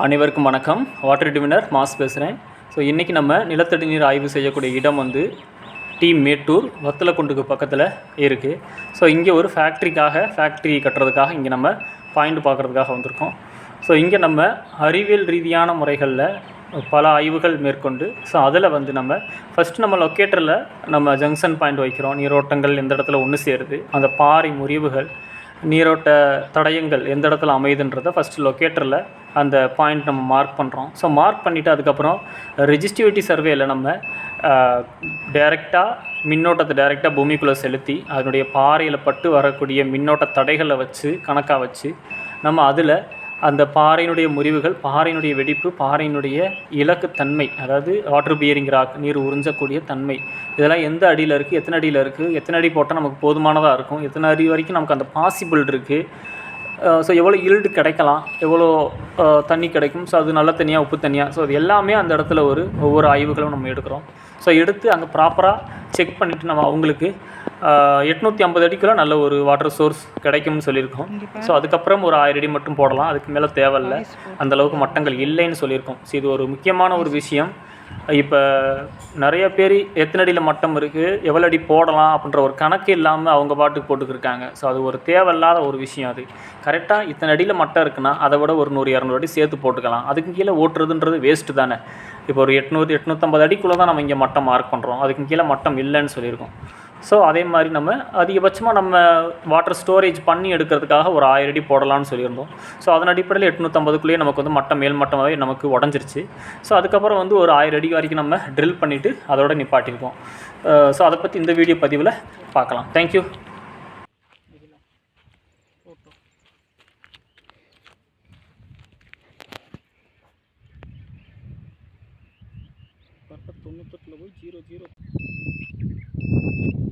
அனைவருக்கும் வணக்கம். Water டிவினர் mass பேசுகிறேன். ஸோ இன்றைக்கி நம்ம நிலத்தடி நீர் ஆய்வு செய்யக்கூடிய இடம் வந்து மேட்டூர் வத்தலக்குண்டுக்கு பக்கத்தில் இருக்குது. ஸோ இங்கே ஒரு ஃபேக்ட்ரி கட்டுறதுக்காக இங்கே நம்ம பாயிண்ட் பார்க்குறதுக்காக வந்திருக்கோம். ஸோ இங்கே நம்ம அறிவியல் ரீதியான முறைகளில் பல ஆய்வுகள் மேற்கொண்டு அதில் வந்து நம்ம ஃபஸ்ட்டு நம்ம லொக்கேட்டரில் நம்ம ஜங்ஷன் பாயிண்ட் வைக்கிறோம். நீரோட்டங்கள் எந்த இடத்துல ஒன்று சேருது, அந்த பாறை முறிவுகள், நீரோட்ட தடயங்கள் எந்த இடத்துல அமையுதுன்றதை ஃபஸ்ட்டு லொக்கேட்டரில் அந்த பாயிண்ட் நம்ம மார்க் பண்ணுறோம். ஸோ மார்க் பண்ணிவிட்டு அதுக்கப்புறம் ரெஜிஸ்டிவிட்டி சர்வேயில் நம்ம மின்னோட்டத்தை டைரெக்டாக பூமிக்குள்ளே செலுத்தி அதனுடைய பாறையில் பட்டு வரக்கூடிய மின்னோட்ட தடைகளை வச்சு கணக்காக வச்சு நம்ம அதில் அந்த பாறையினுடைய முறிவுகள், பாறையினுடைய வெடிப்பு, பாறையினுடைய இலக்குத்தன்மை, அதாவது வாட்டர் பியரிங் ராக், நீர் உறிஞ்சக்கூடிய தன்மை, இதெல்லாம் எந்த அடியில் இருக்குது, எத்தனை அடியில் இருக்குது, எத்தனை அடி போட்டால் நமக்கு போதுமானதாக இருக்கும், எத்தனை அடி வரைக்கும் நமக்கு அந்த பாசிபிள் இருக்குது, ஸோ எவ்வளோ ஈல்டு கிடைக்கலாம், எவ்வளோ தண்ணி கிடைக்கும், ஸோ அது நல்ல தண்ணியாக உப்பு தண்ணியாக, ஸோ அது எல்லாமே அந்த இடத்துல ஒவ்வொரு ஆய்வுகளும் நம்ம எடுக்கிறோம். ஸோ எடுத்து அங்கே ப்ராப்பராக செக் பண்ணிவிட்டு நம்ம அவங்களுக்கு 850 அடிக்குள்ளே நல்ல ஒரு வாட்டர் சோர்ஸ் கிடைக்கும்னு சொல்லியிருக்கோம். ஸோ அதுக்கப்புறம் ஒரு 1000 அடி மட்டும் போடலாம், அதுக்கு மேலே தேவையில்லை, அந்தளவுக்கு மட்டங்கள் இல்லைன்னு சொல்லியிருக்கோம். ஸோ இது ஒரு முக்கியமான ஒரு விஷயம். இப்போ நிறைய பேர் எத்தனை அடியில் மட்டம் இருக்குது, எவ்வளோ அடி போடலாம் அப்படின்ற ஒரு கணக்கு இல்லாமல் அவங்க பாட்டுக்கு போட்டுக்கிருக்காங்க. ஸோ அது ஒரு தேவையில்லாத ஒரு விஷயம். அது கரெக்டாக இத்தனை அடியில் மட்டம் இருக்குன்னா அதை விட ஒரு 100-200 அடி சேர்த்து போட்டுக்கலாம். அதுக்கு கீழே ஓட்டுறதுன்றது வேஸ்ட்டு தானே. இப்போ ஒரு 800-850 அடிக்குள்ளே தான் நம்ம இங்கே மட்டம் மார்க் பண்ணுறோம், அதுக்கு கீழே மட்டம் இல்லைன்னு சொல்லியிருக்கோம். ஸோ அதே மாதிரி நம்ம அதிகபட்சமாக நம்ம வாட்டர் ஸ்டோரேஜ் பண்ணி எடுக்கிறதுக்காக ஒரு 1000 அடி போடலான்னு சொல்லியிருந்தோம். ஸோ அதன் அடிப்படையில் 850க்குள்ளேயே நமக்கு வந்து மட்டம் மேல் மட்டமாகவே நமக்கு உடஞ்சிருச்சு. ஸோ அதுக்கப்புறம் வந்து ஒரு 1000 அடி வரைக்கும் நம்ம ட்ரில் பண்ணிவிட்டு அதோட நிப்பாட்டியிருக்கோம். ஸோ அதை பற்றி இந்த வீடியோ பதிவில் பார்க்கலாம். தேங்க்யூ. கரெக்டாக 98 போய் 00 Thank you.